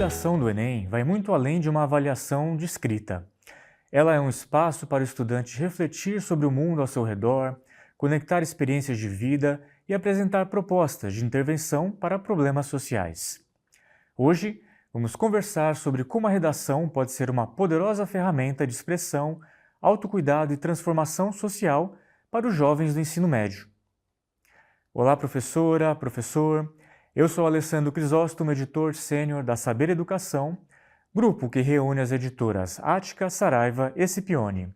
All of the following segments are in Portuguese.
redação do Enem vai muito além de uma avaliação de escrita. Ela é um espaço para o estudante refletir sobre o mundo ao seu redor, conectar experiências de vida e apresentar propostas de intervenção para problemas sociais. Hoje, vamos conversar sobre como a redação pode ser uma poderosa ferramenta de expressão, autocuidado e transformação social para os jovens do ensino médio. Olá, professora, professor. Eu sou Alessandro Crisóstomo, editor sênior da Saber Educação, grupo que reúne as editoras Ática, Saraiva e Scipione.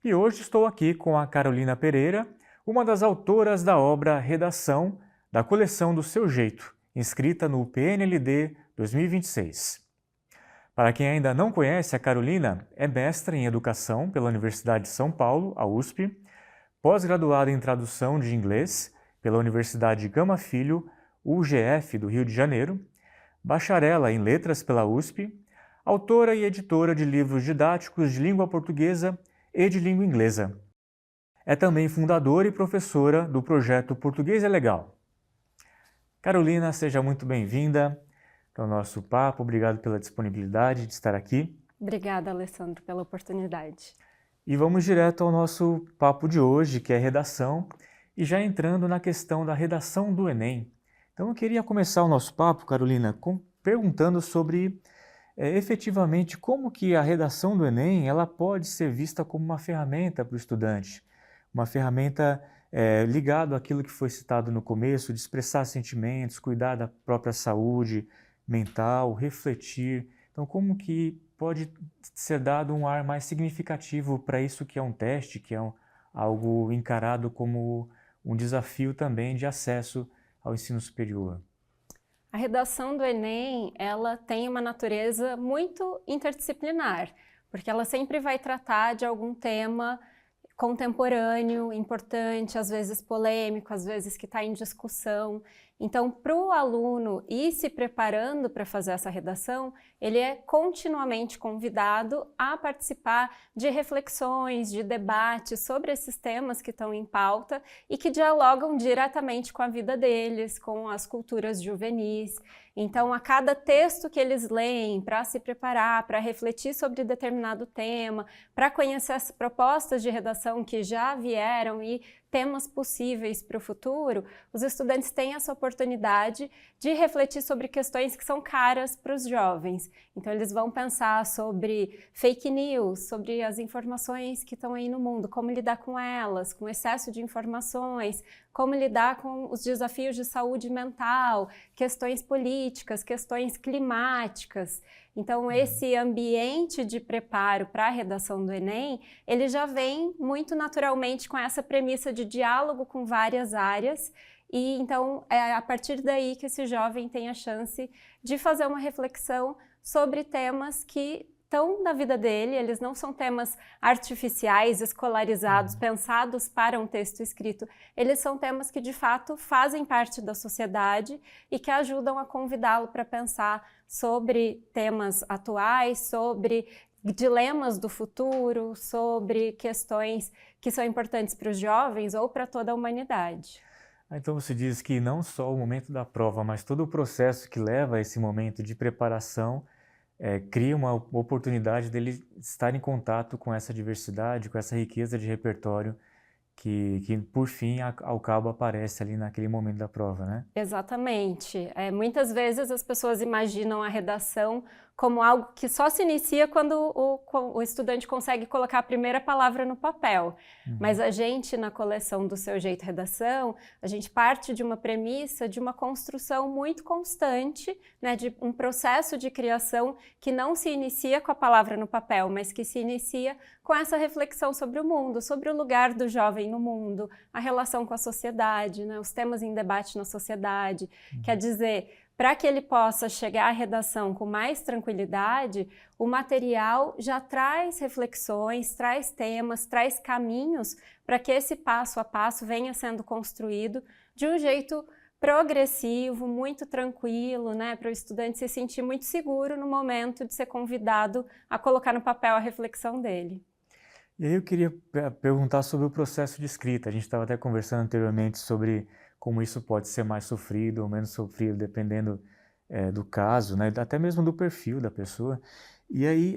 E hoje estou aqui com a Carolina Pereira, uma das autoras da obra Redação, da coleção do Seu Jeito, inscrita no PNLD 2026. Para quem ainda não conhece, a Carolina é mestra em Educação pela Universidade de São Paulo, a USP, pós-graduada em Tradução de Inglês pela Universidade Gama Filho, UGF do Rio de Janeiro, bacharela em Letras pela USP, autora e editora de livros didáticos de língua portuguesa e de língua inglesa. É também fundadora e professora do projeto Português é Legal. Carolina, seja muito bem-vinda ao nosso papo. Obrigado pela disponibilidade de estar aqui. Obrigada, Alessandro, pela oportunidade. E vamos direto ao nosso papo de hoje, que é redação, e já entrando na questão da redação do Enem. Então eu queria começar o nosso papo, Carolina, perguntando sobre efetivamente como que a redação do Enem ela pode ser vista como uma ferramenta para o estudante, uma ferramenta ligada àquilo que foi citado no começo, de expressar sentimentos, cuidar da própria saúde mental, refletir. Então como que pode ser dado um ar mais significativo para isso que é um teste, que é algo encarado como um desafio também de acesso ao ensino superior? A redação do Enem, ela tem uma natureza muito interdisciplinar, porque ela sempre vai tratar de algum tema contemporâneo, importante, às vezes polêmico, às vezes que está em discussão. Então, para o aluno ir se preparando para fazer essa redação, ele é continuamente convidado a participar de reflexões, de debates sobre esses temas que estão em pauta e que dialogam diretamente com a vida deles, com as culturas juvenis. Então, a cada texto que eles leem para se preparar, para refletir sobre determinado tema, para conhecer as propostas de redação que já vieram e temas possíveis para o futuro, os estudantes têm essa oportunidade de refletir sobre questões que são caras para os jovens. Então, eles vão pensar sobre fake news, sobre as informações que estão aí no mundo, como lidar com elas, com excesso de informações, como lidar com os desafios de saúde mental, questões políticas, questões climáticas. Então, esse ambiente de preparo para a redação do Enem, ele já vem muito naturalmente com essa premissa de diálogo com várias áreas, e então é a partir daí que esse jovem tem a chance de fazer uma reflexão sobre temas que estão na vida dele. Eles não são temas artificiais, escolarizados, pensados para um texto escrito. Eles são temas que, de fato, fazem parte da sociedade e que ajudam a convidá-lo para pensar sobre temas atuais, sobre dilemas do futuro, sobre questões que são importantes para os jovens ou para toda a humanidade. Então você diz que não só o momento da prova, mas todo o processo que leva a esse momento de preparação cria uma oportunidade dele estar em contato com essa diversidade, com essa riqueza de repertório que por fim, ao cabo, aparece ali naquele momento da prova, né? Exatamente. Muitas vezes as pessoas imaginam a redação como algo que só se inicia quando o estudante consegue colocar a primeira palavra no papel. Mas a gente, na coleção do Seu Jeito Redação, a gente parte de uma premissa de uma construção muito constante, né, de um processo de criação que não se inicia com a palavra no papel, mas que se inicia com essa reflexão sobre o mundo, sobre o lugar do jovem no mundo, a relação com a sociedade, né, os temas em debate na sociedade. Quer dizer, para que ele possa chegar à redação com mais tranquilidade, o material já traz reflexões, traz temas, traz caminhos para que esse passo a passo venha sendo construído de um jeito progressivo, muito tranquilo, né, para o estudante se sentir muito seguro no momento de ser convidado a colocar no papel a reflexão dele. E aí eu queria perguntar sobre o processo de escrita. A gente estava até conversando anteriormente sobre como isso pode ser mais sofrido ou menos sofrido, dependendo do caso, né, até mesmo do perfil da pessoa. E aí,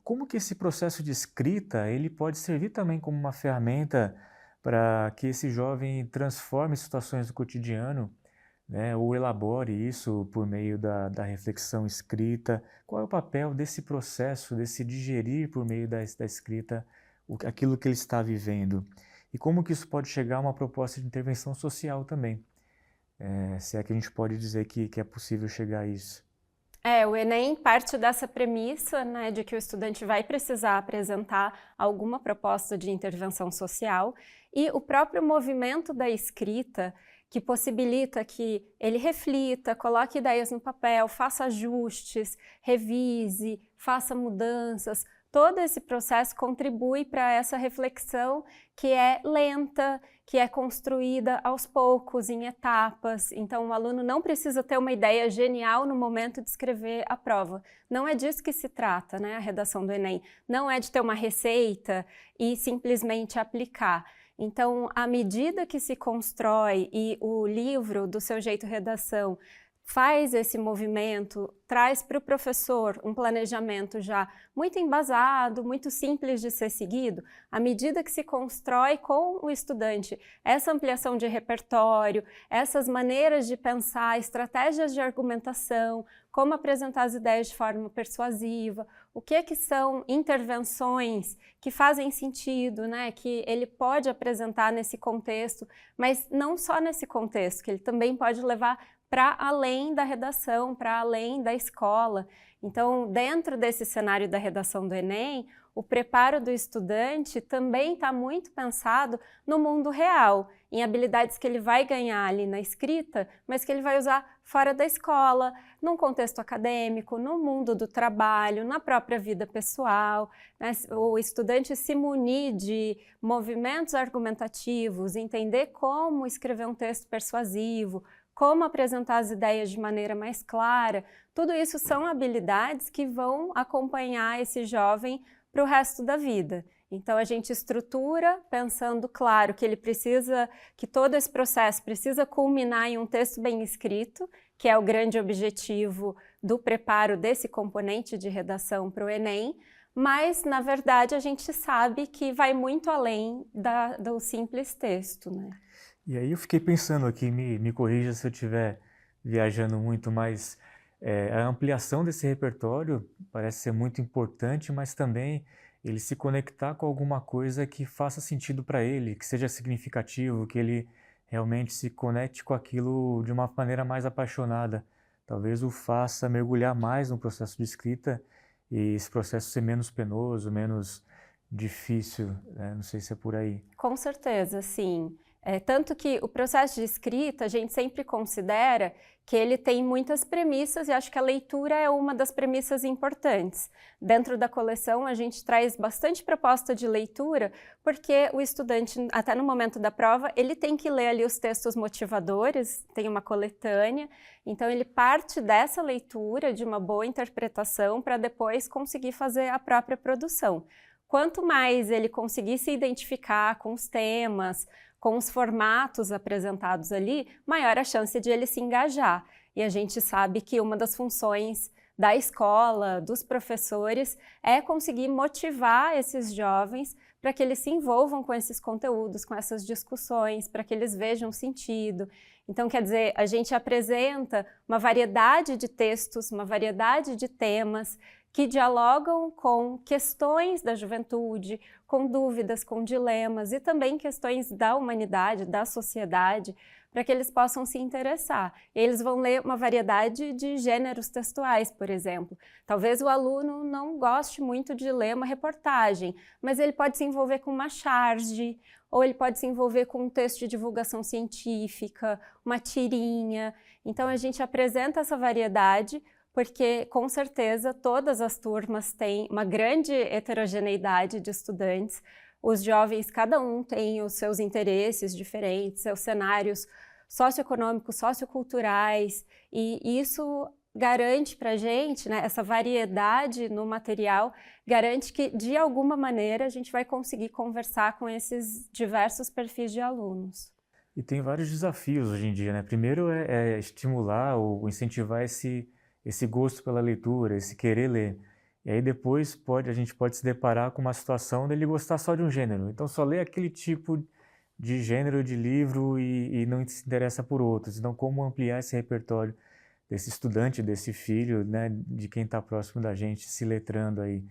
como que esse processo de escrita ele pode servir também como uma ferramenta para que esse jovem transforme situações do cotidiano, né, ou elabore isso por meio da reflexão escrita? Qual é o papel desse processo, desse digerir por meio da escrita aquilo que ele está vivendo? E como que isso pode chegar a uma proposta de intervenção social também? Se é que a gente pode dizer que é possível chegar a isso. O Enem parte dessa premissa, né, de que o estudante vai precisar apresentar alguma proposta de intervenção social, e o próprio movimento da escrita, que possibilita que ele reflita, coloque ideias no papel, faça ajustes, revise, faça mudanças. Todo esse processo contribui para essa reflexão que é lenta, que é construída aos poucos, em etapas. Então, o aluno não precisa ter uma ideia genial no momento de escrever a prova. Não é disso que se trata, né, a redação do Enem. Não é de ter uma receita e simplesmente aplicar. Então, à medida que se constrói e o livro, do Seu Jeito Redação, faz esse movimento, traz para o professor um planejamento já muito embasado, muito simples de ser seguido, à medida que se constrói com o estudante essa ampliação de repertório, essas maneiras de pensar, estratégias de argumentação, como apresentar as ideias de forma persuasiva, o que são intervenções que fazem sentido, né, que ele pode apresentar nesse contexto, mas não só nesse contexto, que ele também pode levar para além da redação, para além da escola. Então, dentro desse cenário da redação do Enem, o preparo do estudante também está muito pensado no mundo real, em habilidades que ele vai ganhar ali na escrita, mas que ele vai usar fora da escola, num contexto acadêmico, no mundo do trabalho, na própria vida pessoal, né? O estudante se munir de movimentos argumentativos, entender como escrever um texto persuasivo, como apresentar as ideias de maneira mais clara, tudo isso são habilidades que vão acompanhar esse jovem para o resto da vida. Então, a gente estrutura pensando, claro, que ele precisa, que todo esse processo precisa culminar em um texto bem escrito, que é o grande objetivo do preparo desse componente de redação para o Enem, mas, na verdade, a gente sabe que vai muito além do simples texto, né? E aí eu fiquei pensando aqui, me corrija se eu estiver viajando muito, mas a ampliação desse repertório parece ser muito importante, mas também ele se conectar com alguma coisa que faça sentido para ele, que seja significativo, que ele realmente se conecte com aquilo de uma maneira mais apaixonada. Talvez o faça mergulhar mais no processo de escrita e esse processo ser menos penoso, menos difícil, né? Não sei se é por aí. Com certeza, sim. Tanto que o processo de escrita, a gente sempre considera que ele tem muitas premissas e acho que a leitura é uma das premissas importantes. Dentro da coleção, a gente traz bastante proposta de leitura, porque o estudante, até no momento da prova, ele tem que ler ali os textos motivadores, tem uma coletânea, então ele parte dessa leitura, de uma boa interpretação, para depois conseguir fazer a própria produção. Quanto mais ele conseguir se identificar com os temas, com os formatos apresentados ali, maior a chance de ele se engajar. E a gente sabe que uma das funções da escola, dos professores, é conseguir motivar esses jovens para que eles se envolvam com esses conteúdos, com essas discussões, para que eles vejam sentido. Então, quer dizer, a gente apresenta uma variedade de textos, uma variedade de temas que dialogam com questões da juventude, com dúvidas, com dilemas e também questões da humanidade, da sociedade, para que eles possam se interessar. Eles vão ler uma variedade de gêneros textuais, por exemplo. Talvez o aluno não goste muito de ler uma reportagem, mas ele pode se envolver com uma charge, ou ele pode se envolver com um texto de divulgação científica, uma tirinha. Então, a gente apresenta essa variedade, porque, com certeza, todas as turmas têm uma grande heterogeneidade de estudantes. Os jovens, cada um tem os seus interesses diferentes, seus cenários socioeconômicos, socioculturais, e isso garante para a gente, né, essa variedade no material, garante que, de alguma maneira, a gente vai conseguir conversar com esses diversos perfis de alunos. E tem vários desafios hoje em dia, né? Primeiro é estimular ou incentivar esse gosto pela leitura, esse querer ler. E aí depois a gente pode se deparar com uma situação dele gostar só de um gênero. Então só lê aquele tipo de gênero de livro e não se interessa por outros. Então como ampliar esse repertório desse estudante, desse filho, né, de quem está próximo da gente, se letrando aí.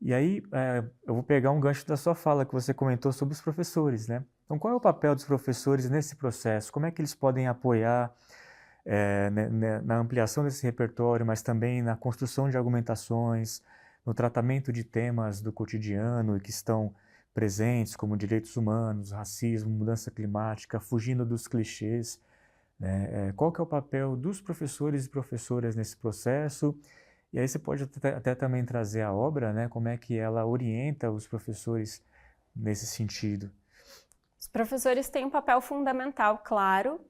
E aí, eu vou pegar um gancho da sua fala que você comentou sobre os professores, né? Então, qual é o papel dos professores nesse processo? Como é que eles podem apoiar na ampliação desse repertório, mas também na construção de argumentações, no tratamento de temas do cotidiano que estão presentes, como direitos humanos, racismo, mudança climática, fugindo dos clichês, né? Qual que é o papel dos professores e professoras nesse processo? E aí você pode até também trazer a obra, né? Como é que ela orienta os professores nesse sentido. Os professores têm um papel fundamental, claro,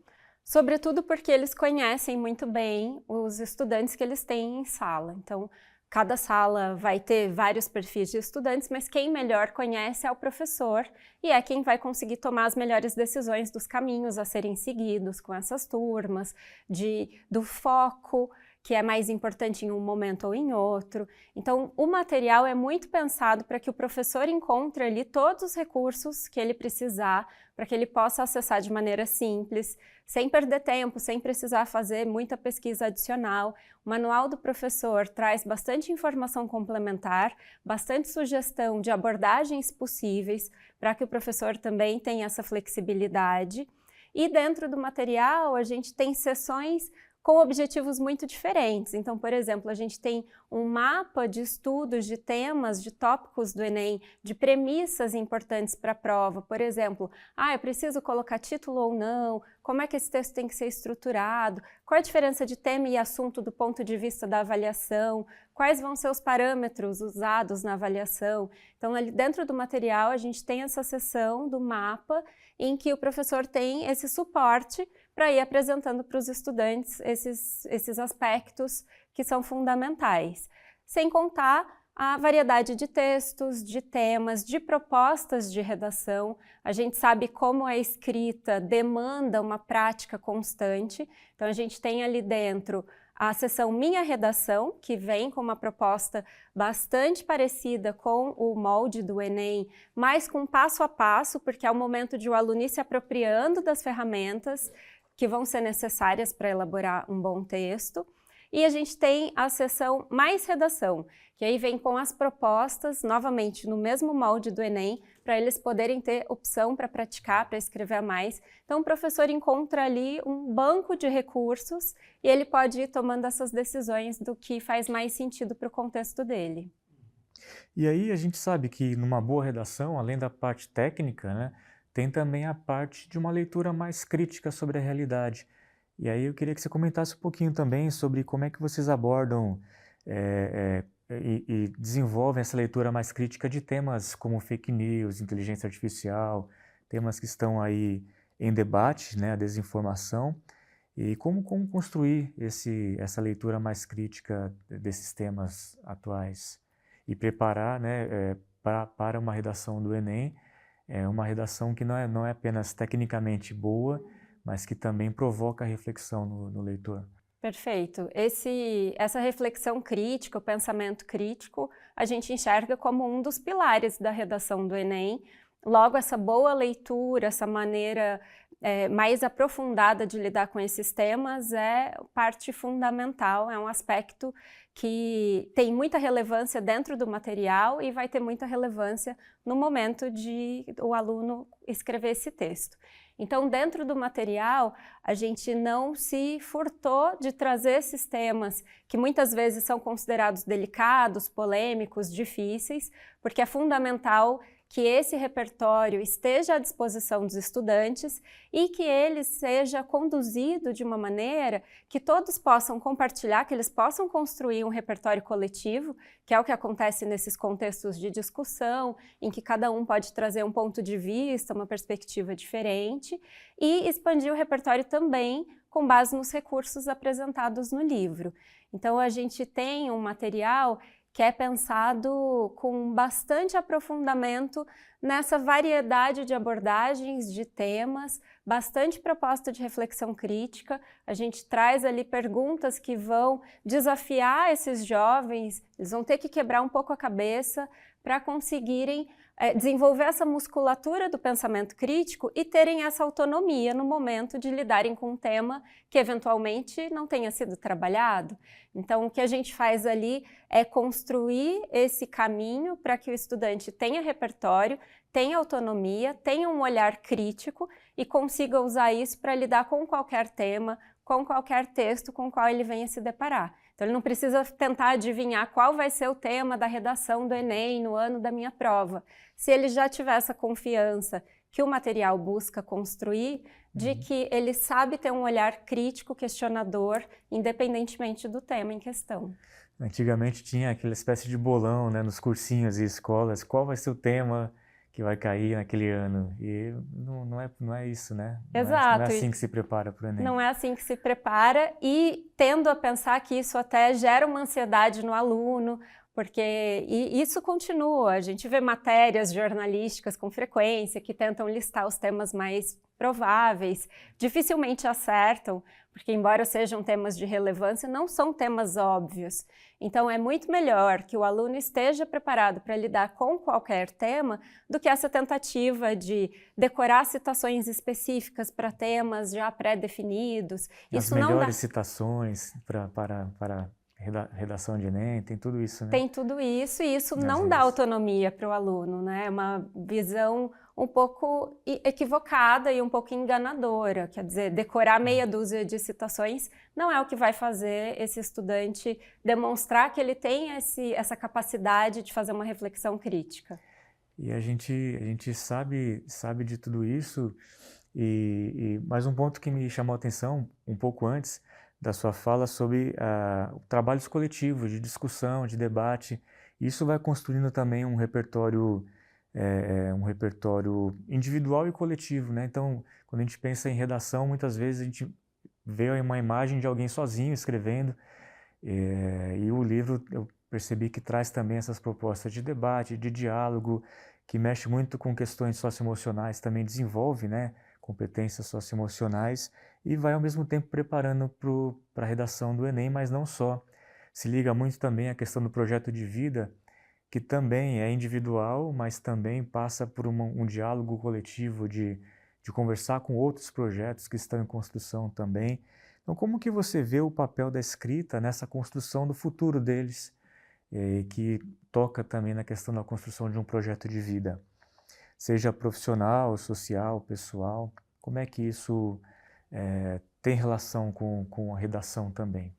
sobretudo porque eles conhecem muito bem os estudantes que eles têm em sala. Então, cada sala vai ter vários perfis de estudantes, mas quem melhor conhece é o professor e é quem vai conseguir tomar as melhores decisões dos caminhos a serem seguidos com essas turmas, do foco, que é mais importante em um momento ou em outro. Então, o material é muito pensado para que o professor encontre ali todos os recursos que ele precisar, para que ele possa acessar de maneira simples, sem perder tempo, sem precisar fazer muita pesquisa adicional. O manual do professor traz bastante informação complementar, bastante sugestão de abordagens possíveis, para que o professor também tenha essa flexibilidade. E dentro do material, a gente tem sessões com objetivos muito diferentes. Então, por exemplo, a gente tem um mapa de estudos, de temas, de tópicos do Enem, de premissas importantes para a prova. Por exemplo, eu preciso colocar título ou não? Como é que esse texto tem que ser estruturado? Qual a diferença de tema e assunto do ponto de vista da avaliação? Quais vão ser os parâmetros usados na avaliação? Então, ali dentro do material, a gente tem essa seção do mapa em que o professor tem esse suporte para ir apresentando para os estudantes esses aspectos que são fundamentais. Sem contar a variedade de textos, de temas, de propostas de redação. A gente sabe como a escrita demanda uma prática constante, então a gente tem ali dentro a seção Minha Redação, que vem com uma proposta bastante parecida com o molde do Enem, mas com passo a passo, porque é o momento de o aluno ir se apropriando das ferramentas que vão ser necessárias para elaborar um bom texto. E a gente tem a seção Mais Redação, que aí vem com as propostas, novamente no mesmo molde do Enem, para eles poderem ter opção para praticar, para escrever mais. Então o professor encontra ali um banco de recursos e ele pode ir tomando essas decisões do que faz mais sentido para o contexto dele. E aí a gente sabe que numa boa redação, além da parte técnica, né, tem também a parte de uma leitura mais crítica sobre a realidade. E aí eu queria que você comentasse um pouquinho também sobre como é que vocês abordam e desenvolvem essa leitura mais crítica de temas como fake news, inteligência artificial, temas que estão aí em debate, né, a desinformação, e como construir essa leitura mais crítica desses temas atuais e preparar, né, para uma redação do Enem, uma redação que não é apenas tecnicamente boa, mas que também provoca reflexão no leitor. Perfeito. Essa reflexão crítica, o pensamento crítico, a gente enxerga como um dos pilares da redação do Enem. Logo, essa boa leitura, essa maneira mais aprofundada de lidar com esses temas é parte fundamental, é um aspecto que tem muita relevância dentro do material e vai ter muita relevância no momento de o aluno escrever esse texto. Então, dentro do material, a gente não se furtou de trazer esses temas que muitas vezes são considerados delicados, polêmicos, difíceis, porque é fundamental que esse repertório esteja à disposição dos estudantes e que ele seja conduzido de uma maneira que todos possam compartilhar, que eles possam construir um repertório coletivo, que é o que acontece nesses contextos de discussão, em que cada um pode trazer um ponto de vista, uma perspectiva diferente, e expandir o repertório também com base nos recursos apresentados no livro. Então, a gente tem um material que é pensado com bastante aprofundamento nessa variedade de abordagens, de temas, bastante proposta de reflexão crítica. A gente traz ali perguntas que vão desafiar esses jovens, eles vão ter que quebrar um pouco a cabeça para conseguirem desenvolver essa musculatura do pensamento crítico e terem essa autonomia no momento de lidarem com um tema que eventualmente não tenha sido trabalhado. Então, o que a gente faz ali é construir esse caminho para que o estudante tenha repertório, tenha autonomia, tenha um olhar crítico e consiga usar isso para lidar com qualquer tema, com qualquer texto com o qual ele venha se deparar. Então, ele não precisa tentar adivinhar qual vai ser o tema da redação do Enem no ano da minha prova. Se ele já tiver essa confiança que o material busca construir, de que ele sabe ter um olhar crítico, questionador, independentemente do tema em questão. Antigamente tinha aquela espécie de bolão, né, nos cursinhos e escolas, qual vai ser o tema que vai cair naquele ano, e não é isso, né? Exato. Não é assim que se prepara para o Enem. Não é assim que se prepara, e tendo a pensar que isso até gera uma ansiedade no aluno, porque isso continua. A gente vê matérias jornalísticas com frequência que tentam listar os temas mais prováveis, dificilmente acertam, porque embora sejam temas de relevância, não são temas óbvios. Então é muito melhor que o aluno esteja preparado para lidar com qualquer tema do que essa tentativa de decorar citações específicas para temas já pré-definidos. As melhores citações para redação de Enem, tem tudo isso, né? Tem tudo isso, e isso não dá autonomia para o aluno, né? É uma visão um pouco equivocada e um pouco enganadora. Quer dizer, decorar meia dúzia de citações não é o que vai fazer esse estudante demonstrar que ele tem essa capacidade de fazer uma reflexão crítica. E a gente sabe de tudo isso, mas um ponto que me chamou a atenção um pouco antes da sua fala sobre trabalhos coletivos, de discussão, de debate. Isso vai construindo também um repertório individual e coletivo, né? Então, quando a gente pensa em redação, muitas vezes a gente vê uma imagem de alguém sozinho escrevendo, e o livro eu percebi que traz também essas propostas de debate, de diálogo, que mexe muito com questões socioemocionais, também desenvolve, né, competências socioemocionais, e vai ao mesmo tempo preparando para a redação do Enem, mas não só. Se liga muito também à questão do projeto de vida, que também é individual, mas também passa por um diálogo coletivo de conversar com outros projetos que estão em construção também. Então, como que você vê o papel da escrita nessa construção do futuro deles, que toca também na questão da construção de um projeto de vida? Seja profissional, social, pessoal, como é que isso tem relação com a redação também?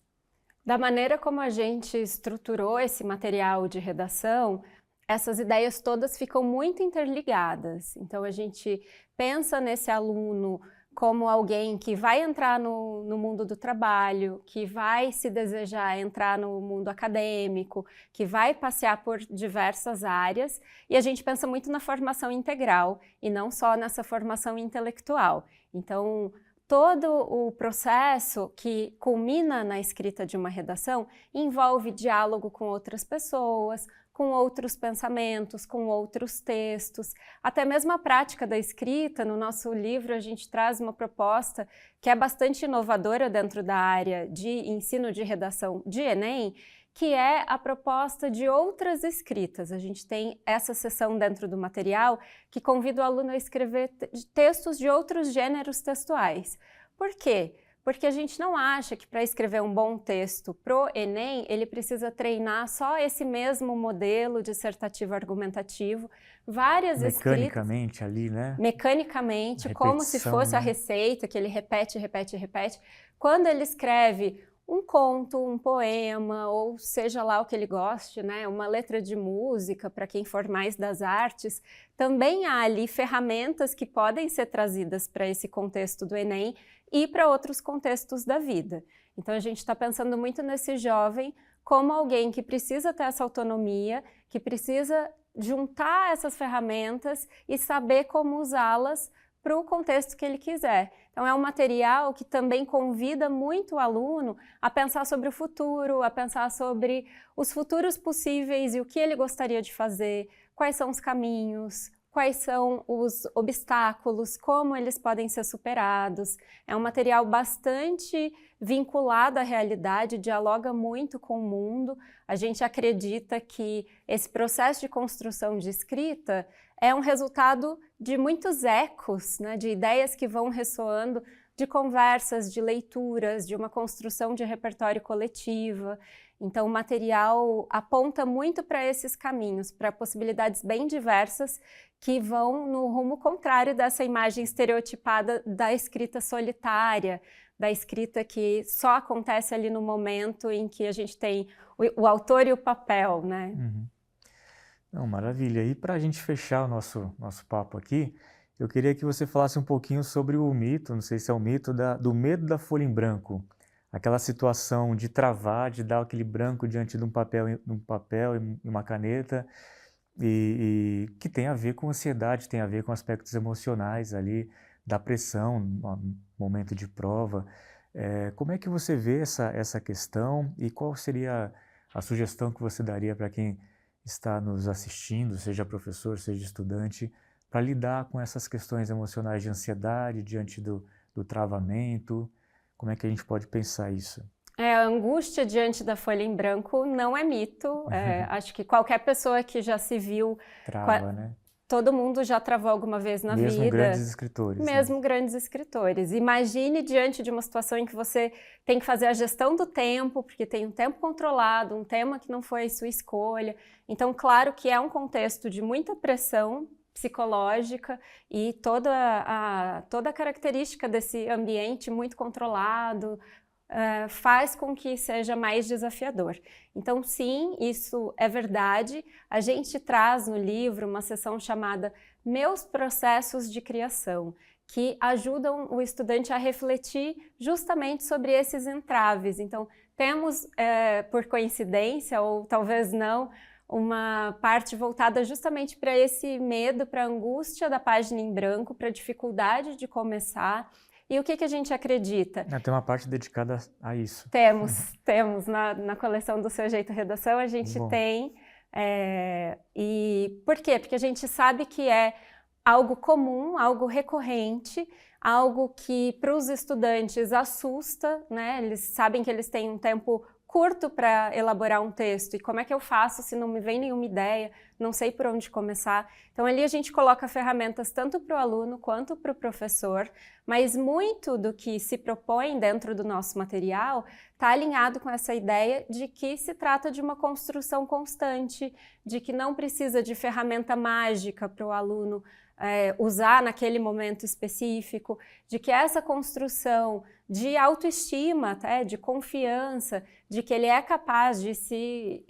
Da maneira como a gente estruturou esse material de redação, essas ideias todas ficam muito interligadas. Então, a gente pensa nesse aluno como alguém que vai entrar no mundo do trabalho, que vai se desejar entrar no mundo acadêmico, que vai passear por diversas áreas, e a gente pensa muito na formação integral e não só nessa formação intelectual. Então, todo o processo que culmina na escrita de uma redação envolve diálogo com outras pessoas, com outros pensamentos, com outros textos, até mesmo a prática da escrita. No nosso livro a gente traz uma proposta que é bastante inovadora dentro da área de ensino de redação de Enem, que é a proposta de outras escritas. A gente tem essa seção dentro do material que convida o aluno a escrever textos de outros gêneros textuais. Por quê? Porque a gente não acha que para escrever um bom texto pro Enem, ele precisa treinar só esse mesmo modelo dissertativo argumentativo, várias mecanicamente escritas, ali, né? Mecanicamente, como se fosse a receita, que ele repete, repete, repete. Quando ele escreve um conto, um poema, ou seja lá o que ele goste, né? Uma letra de música, para quem for mais das artes, também há ali ferramentas que podem ser trazidas para esse contexto do Enem e para outros contextos da vida. Então a gente está pensando muito nesse jovem como alguém que precisa ter essa autonomia, que precisa juntar essas ferramentas e saber como usá-las para o contexto que ele quiser. Então, é um material que também convida muito o aluno a pensar sobre o futuro, a pensar sobre os futuros possíveis e o que ele gostaria de fazer, quais são os caminhos, quais são os obstáculos, como eles podem ser superados. É um material bastante vinculado à realidade, dialoga muito com o mundo. A gente acredita que esse processo de construção de escrita é um resultado de muitos ecos, né, de ideias que vão ressoando, de conversas, de leituras, de uma construção de repertório coletiva. Então, o material aponta muito para esses caminhos, para possibilidades bem diversas que vão no rumo contrário dessa imagem estereotipada da escrita solitária, da escrita que só acontece ali no momento em que a gente tem o autor e o papel, né? Uhum. Não, maravilha. E para a gente fechar o nosso papo aqui, eu queria que você falasse um pouquinho sobre o mito, não sei se é o mito, do medo da folha em branco. Aquela situação de travar, de dar aquele branco diante de um papel e uma caneta, e que tem a ver com ansiedade, tem a ver com aspectos emocionais ali, da pressão no momento de prova. Como é que você vê essa questão e qual seria a sugestão que você daria para quem está nos assistindo, seja professor, seja estudante, para lidar com essas questões emocionais de ansiedade diante do travamento? Como é que a gente pode pensar isso? A angústia diante da folha em branco não é mito. Acho que qualquer pessoa que já se viu... Trava, né? Todo mundo já travou alguma vez na vida. Mesmo grandes escritores. Mesmo grandes escritores. Imagine diante de uma situação em que você tem que fazer a gestão do tempo, porque tem um tempo controlado, um tema que não foi sua escolha. Então, claro que é um contexto de muita pressão psicológica e toda a característica desse ambiente muito controlado faz com que seja mais desafiador. Então, sim, isso é verdade. A gente traz no livro uma seção chamada Meus Processos de Criação, que ajudam o estudante a refletir justamente sobre esses entraves. Então, temos, por coincidência, ou talvez não, uma parte voltada justamente para esse medo, para a angústia da página em branco, para a dificuldade de começar. E o que a gente acredita? Tem uma parte dedicada a isso. Temos na coleção do Seu Jeito Redação, a gente tem. E por quê? Porque a gente sabe que é algo comum, algo recorrente, algo que para os estudantes assusta, né? Eles sabem que eles têm um tempo curto para elaborar um texto, e como é que eu faço se não me vem nenhuma ideia, não sei por onde começar. Então ali a gente coloca ferramentas tanto para o aluno quanto para o professor, mas muito do que se propõe dentro do nosso material está alinhado com essa ideia de que se trata de uma construção constante, de que não precisa de ferramenta mágica para o aluno usar naquele momento específico, de que essa construção de autoestima, até, de confiança, de que ele é capaz de se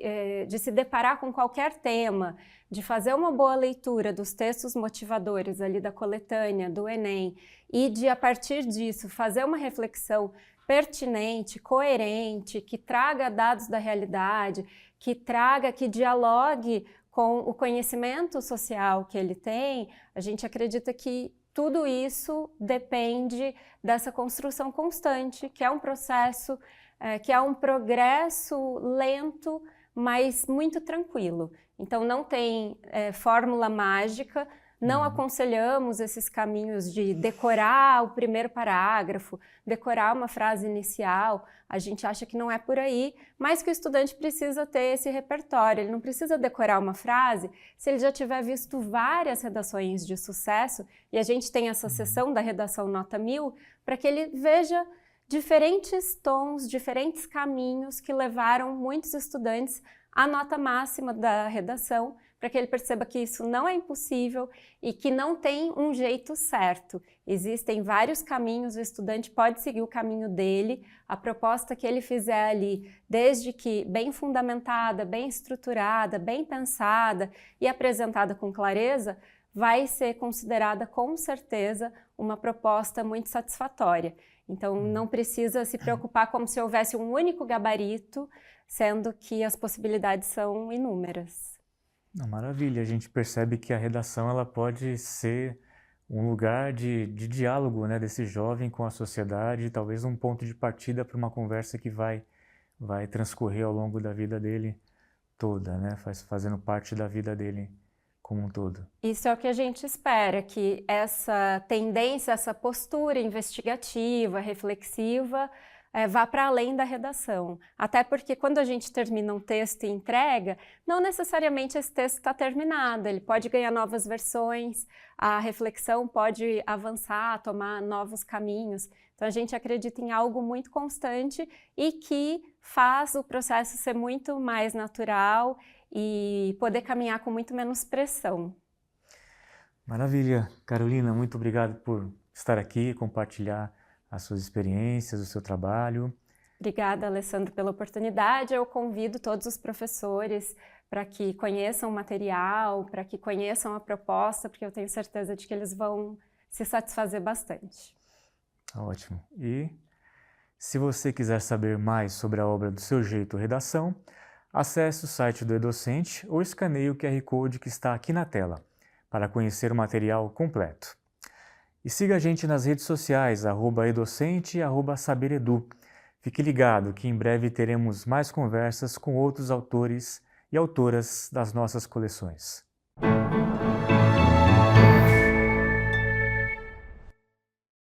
deparar com qualquer tema, de fazer uma boa leitura dos textos motivadores ali da coletânea, do Enem, e de, a partir disso, fazer uma reflexão pertinente, coerente, que traga dados da realidade, que dialogue com o conhecimento social que ele tem. A gente acredita que tudo isso depende dessa construção constante, que é um processo, que é um progresso lento, mas muito tranquilo. Então não tem fórmula mágica, não aconselhamos esses caminhos de decorar o primeiro parágrafo, decorar uma frase inicial. A gente acha que não é por aí, mas que o estudante precisa ter esse repertório. Ele não precisa decorar uma frase se ele já tiver visto várias redações de sucesso, e a gente tem essa seção da redação nota 1000, para que ele veja diferentes tons, diferentes caminhos que levaram muitos estudantes à nota máxima da redação, para que ele perceba que isso não é impossível e que não tem um jeito certo. Existem vários caminhos, o estudante pode seguir o caminho dele, a proposta que ele fizer ali, desde que bem fundamentada, bem estruturada, bem pensada e apresentada com clareza, vai ser considerada com certeza uma proposta muito satisfatória. Então não precisa se preocupar como se houvesse um único gabarito, sendo que as possibilidades são inúmeras. Maravilha, a gente percebe que a redação ela pode ser um lugar de diálogo, né, desse jovem com a sociedade, talvez um ponto de partida para uma conversa que vai transcorrer ao longo da vida dele toda, né, fazendo parte da vida dele como um todo. Isso é o que a gente espera, que essa tendência, essa postura investigativa, reflexiva, vá para além da redação. Até porque quando a gente termina um texto e entrega, não necessariamente esse texto está terminado, ele pode ganhar novas versões, a reflexão pode avançar, tomar novos caminhos. Então a gente acredita em algo muito constante e que faz o processo ser muito mais natural e poder caminhar com muito menos pressão. Maravilha, Carolina, muito obrigado por estar aqui, compartilhar as suas experiências, o seu trabalho. Obrigada, Alessandro, pela oportunidade. Eu convido todos os professores para que conheçam o material, para que conheçam a proposta, porque eu tenho certeza de que eles vão se satisfazer bastante. Ótimo. E se você quiser saber mais sobre a obra do Seu Jeito Redação, acesse o site do eDocente ou escaneie o QR Code que está aqui na tela para conhecer o material completo. E siga a gente nas redes sociais, @edocente e @saberedu. Fique ligado que em breve teremos mais conversas com outros autores e autoras das nossas coleções.